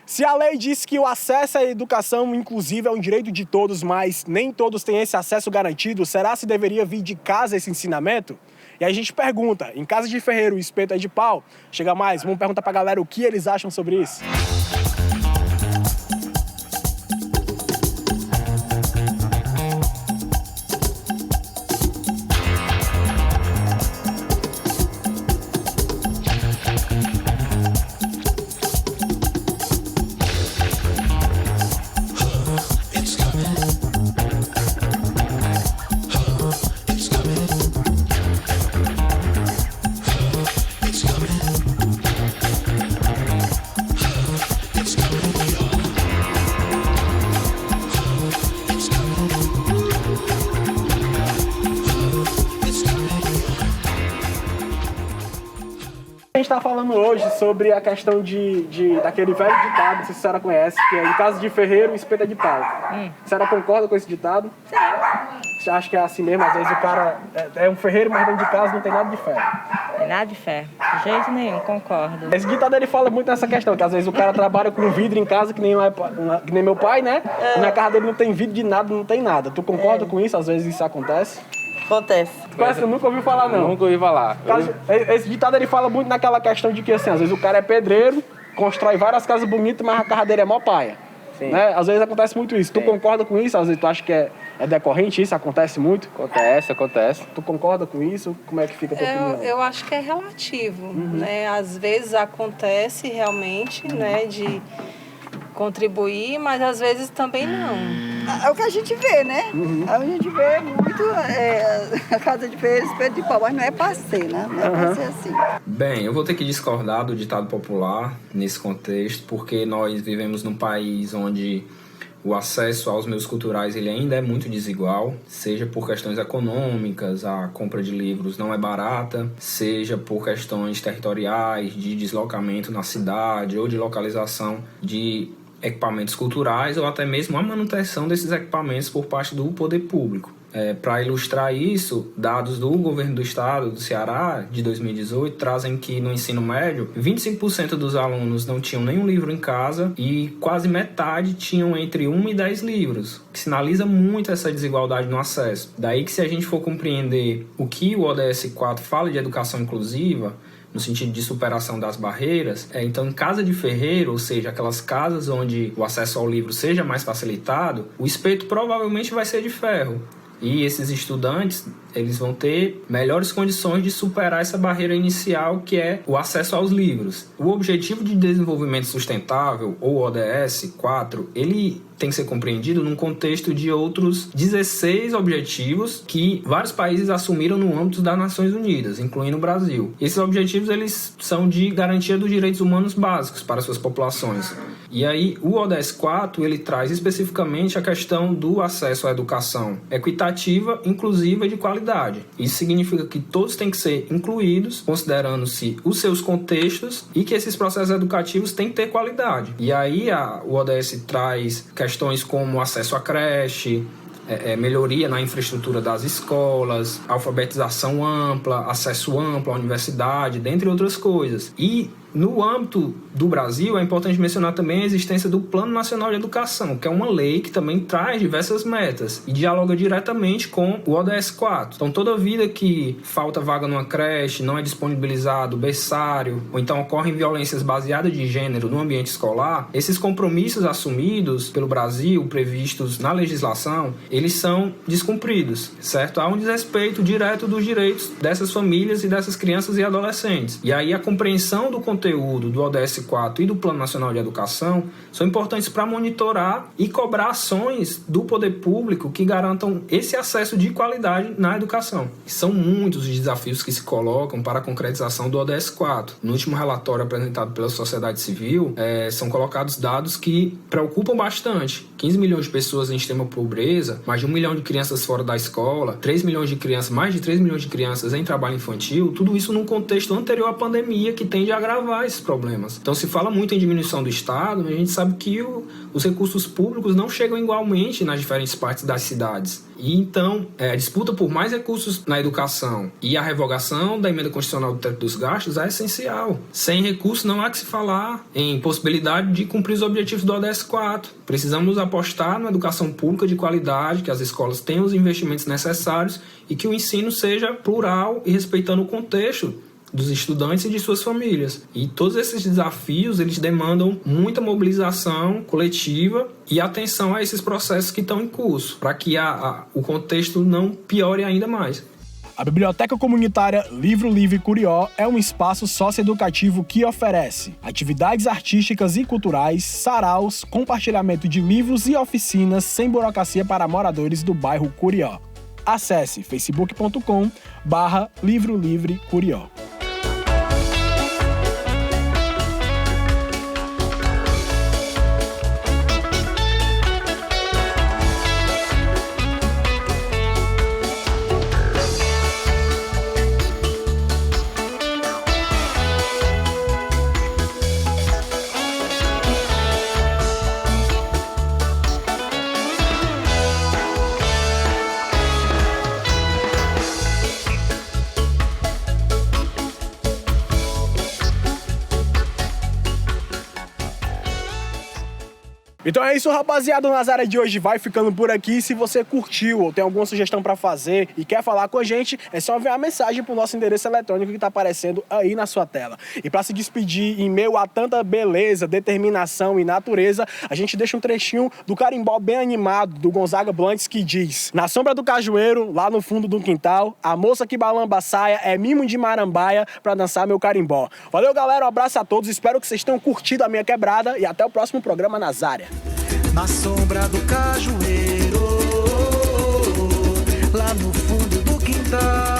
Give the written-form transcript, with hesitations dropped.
Se a lei diz que o acesso à educação inclusiva é um direito de todos, mas nem todos têm esse acesso garantido, será se deveria vir de casa esse ensinamento? E aí a gente pergunta, em casa de ferreiro o espeto é de pau? Chega mais, vamos perguntar pra galera o que eles acham sobre isso. A gente está falando hoje sobre a questão daquele velho ditado, não sei se a senhora conhece, que é em casa de ferreiro, o espeto é de pau. A senhora concorda com esse ditado? Sim. Você acha que é assim mesmo? Às vezes o cara é um ferreiro, mas dentro de casa não tem nada de ferro. Tem nada de ferro, de jeito nenhum, concordo. Esse ditado ele fala muito nessa questão, que às vezes o cara trabalha com vidro em casa, que nem meu pai, né? E na casa dele não tem vidro de nada, não tem nada. Tu concorda com isso? Às vezes isso acontece? Acontece. Conhece? Eu nunca ouvi falar, não. Nunca ouvi falar. Esse ditado ele fala muito naquela questão de que, assim, às vezes o cara é pedreiro, constrói várias casas bonitas, mas a casa dele é mó paia. Sim. Né? Às vezes acontece muito isso. Tu concorda com isso? Às vezes tu acha que é decorrente isso? Acontece muito? Acontece. Tu concorda com isso? Como é que fica a tua opinião? Eu acho que é relativo, né? Às vezes acontece realmente, né, de contribuir, mas às vezes também não. É o que a gente vê, né? A gente vê muito a casa de ferreiro, espeto de pau, mas não é pra ser, né? Não é pra ser assim. Bem, eu vou ter que discordar do ditado popular nesse contexto, porque nós vivemos num país onde o acesso aos meios culturais ele ainda é muito desigual, seja por questões econômicas, a compra de livros não é barata, seja por questões territoriais, de deslocamento na cidade ou de localização de equipamentos culturais ou até mesmo a manutenção desses equipamentos por parte do poder público. Para ilustrar isso, dados do governo do estado do Ceará de 2018 trazem que no ensino médio 25% dos alunos não tinham nenhum livro em casa e quase metade tinham entre 1 e 10 livros, o que sinaliza muito essa desigualdade no acesso. Daí que se a gente for compreender o que o ODS 4 fala de educação inclusiva, no sentido de superação das barreiras, então em casa de ferreiro, ou seja, aquelas casas onde o acesso ao livro seja mais facilitado, o espeto provavelmente vai ser de ferro. E esses estudantes, eles vão ter melhores condições de superar essa barreira inicial que é o acesso aos livros. O Objetivo de Desenvolvimento Sustentável, ou ODS 4, ele tem que ser compreendido num contexto de outros 16 objetivos que vários países assumiram no âmbito das Nações Unidas, incluindo o Brasil. Esses objetivos eles são de garantia dos direitos humanos básicos para suas populações. E aí, o ODS 4 ele traz especificamente a questão do acesso à educação equitativa, inclusiva e de qualidade. Isso significa que todos têm que ser incluídos, considerando-se os seus contextos e que esses processos educativos têm que ter qualidade. E aí, o ODS traz questões como acesso à creche, melhoria na infraestrutura das escolas, alfabetização ampla, acesso amplo à universidade, dentre outras coisas. E no âmbito do Brasil, é importante mencionar também a existência do Plano Nacional de Educação, que é uma lei que também traz diversas metas e dialoga diretamente com o ODS 4. Então, toda vida que falta vaga numa creche, não é disponibilizado berçário, ou então ocorrem violências baseadas de gênero no ambiente escolar, esses compromissos assumidos pelo Brasil, previstos na legislação, eles são descumpridos, certo? Há um desrespeito direto dos direitos dessas famílias e dessas crianças e adolescentes. E aí a compreensão do conteúdo do ODS 4 e do Plano Nacional de Educação são importantes para monitorar e cobrar ações do poder público que garantam esse acesso de qualidade na educação. E são muitos os desafios que se colocam para a concretização do ODS 4. No último relatório apresentado pela sociedade civil, são colocados dados que preocupam bastante. 15 milhões de pessoas em extrema pobreza, mais de 1 milhão de crianças fora da escola, 3 milhões de crianças, mais de 3 milhões de crianças em trabalho infantil, tudo isso num contexto anterior à pandemia que tende a agravar agravar esses problemas. Então se fala muito em diminuição do Estado, mas a gente sabe que os recursos públicos não chegam igualmente nas diferentes partes das cidades. E então, a disputa por mais recursos na educação e a revogação da emenda constitucional do teto dos gastos é essencial. Sem recursos não há que se falar em possibilidade de cumprir os objetivos do ODS 4. Precisamos apostar na educação pública de qualidade, que as escolas tenham os investimentos necessários e que o ensino seja plural e respeitando o contexto dos estudantes e de suas famílias. E todos esses desafios, eles demandam muita mobilização coletiva e atenção a esses processos que estão em curso, para que o contexto não piore ainda mais. A Biblioteca Comunitária Livro Livre Curió é um espaço socioeducativo que oferece atividades artísticas e culturais, saraus, compartilhamento de livros e oficinas sem burocracia para moradores do bairro Curió. Acesse facebook.com/Livro Livre Curió. Então é isso, rapaziada. O Nazaré de hoje vai ficando por aqui. Se você curtiu ou tem alguma sugestão pra fazer e quer falar com a gente, é só enviar uma mensagem pro nosso endereço eletrônico que tá aparecendo aí na sua tela. E pra se despedir, em meio a tanta beleza, determinação e natureza, a gente deixa um trechinho do carimbó bem animado do Gonzaga Blantes que diz: na sombra do cajueiro, lá no fundo do quintal, a moça que balamba a saia é mimo de marambaia pra dançar meu carimbó. Valeu, galera, um abraço a todos, espero que vocês tenham curtido a minha quebrada e até o próximo programa Nazaré. Na sombra do cajueiro, lá no fundo do quintal.